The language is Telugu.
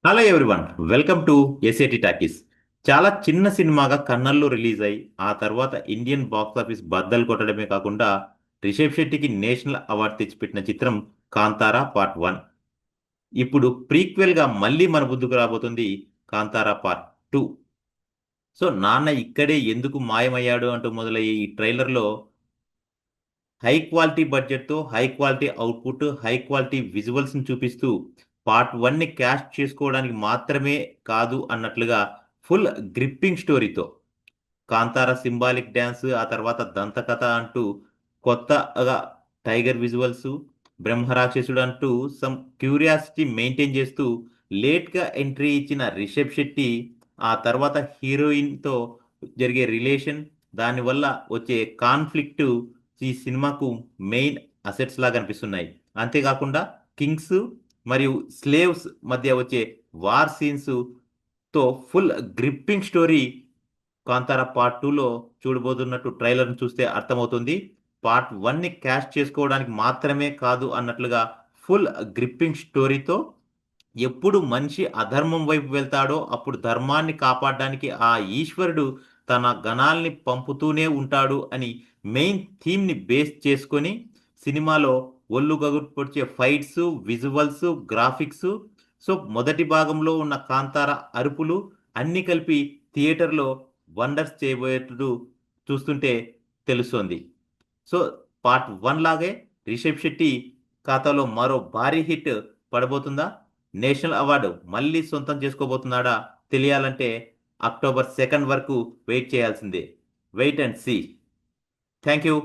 Hello everyone, welcome to SAT talkies. చాలా చిన్న సినిమాగా కన్నల్లో రిలీజ్ అయి ఆ తర్వాత ఇండియన్ బాక్స్ ఆఫీస్ బద్దలు కొట్టడమే కాకుండా రిషబ్ శెట్టికి నేషనల్ అవార్డు తెచ్చిపెట్టిన చిత్రం కాంతారా పార్ట్ 1. ఇప్పుడు ప్రీక్వెల్ గా మళ్ళీ మన ముందుకు రాబోతుంది కాంతారా పార్ట్ 2. సో నాన్న ఇక్కడే ఎందుకు మాయమయ్యాడు అంటూ మొదలయ్యే ఈ ట్రైలర్లో హై క్వాలిటీ బడ్జెట్తో high quality output, high quality విజువల్స్ని చూపిస్తూ పార్ట్ 1ని క్యాష్ చేసుకోవడానికి మాత్రమే కాదు అన్నట్లుగా ఫుల్ గ్రిప్పింగ్ స్టోరీతో కాంతార సింబాలిక్ డ్యాన్స్, ఆ తర్వాత దంతకథ అంటూ కొత్తగా టైగర్ విజువల్స్, బ్రహ్మరాక్షసుడు అంటూ సమ్ క్యూరియాసిటీ మెయింటైన్ చేస్తూ లేట్గా ఎంట్రీ ఇచ్చిన రిషబ్ శెట్టి, ఆ తర్వాత హీరోయిన్తో జరిగే రిలేషన్, దానివల్ల వచ్చే కాన్ఫ్లిక్ట్ ఈ సినిమాకు మెయిన్ అసెట్స్ లాగా అనిపిస్తున్నాయి. అంతేకాకుండా కింగ్స్ మరియు స్లేవ్స్ మధ్య వచ్చే వార్ సీన్స్ తో full gripping story Kantara part 2లో చూడబోతున్నట్టు ట్రైలర్ను చూస్తే అర్థమవుతుంది. పార్ట్ 1ని క్యాష్ చేసుకోవడానికి మాత్రమే కాదు అన్నట్లుగా ఫుల్ గ్రిప్పింగ్ స్టోరీతో ఎప్పుడు మనిషి అధర్మం వైపు వెళ్తాడో అప్పుడు ధర్మాన్ని కాపాడడానికి ఆ ఈశ్వరుడు తన గణాల్ని పంపుతూనే ఉంటాడు అని మెయిన్ థీమ్ని బేస్ చేసుకొని సినిమాలో ఒళ్ళు గగురు పొడిచే ఫైట్స్, విజువల్స్, గ్రాఫిక్స్, సో మొదటి భాగంలో ఉన్న కాంతార అరుపులు అన్నీ కలిపి థియేటర్లో వండర్స్ చేయబోయేటట్టు చూస్తుంటే తెలుస్తోంది. సో పార్ట్ 1 లాగే రిషబ్ శెట్టి ఖాతాలో మరో భారీ హిట్ పడబోతుందా? నేషనల్ అవార్డు మళ్ళీ సొంతం చేసుకోబోతున్నాడా? తెలియాలంటే అక్టోబర్ 2 వరకు వెయిట్ చేయాల్సిందే. Wait and see. Thank you.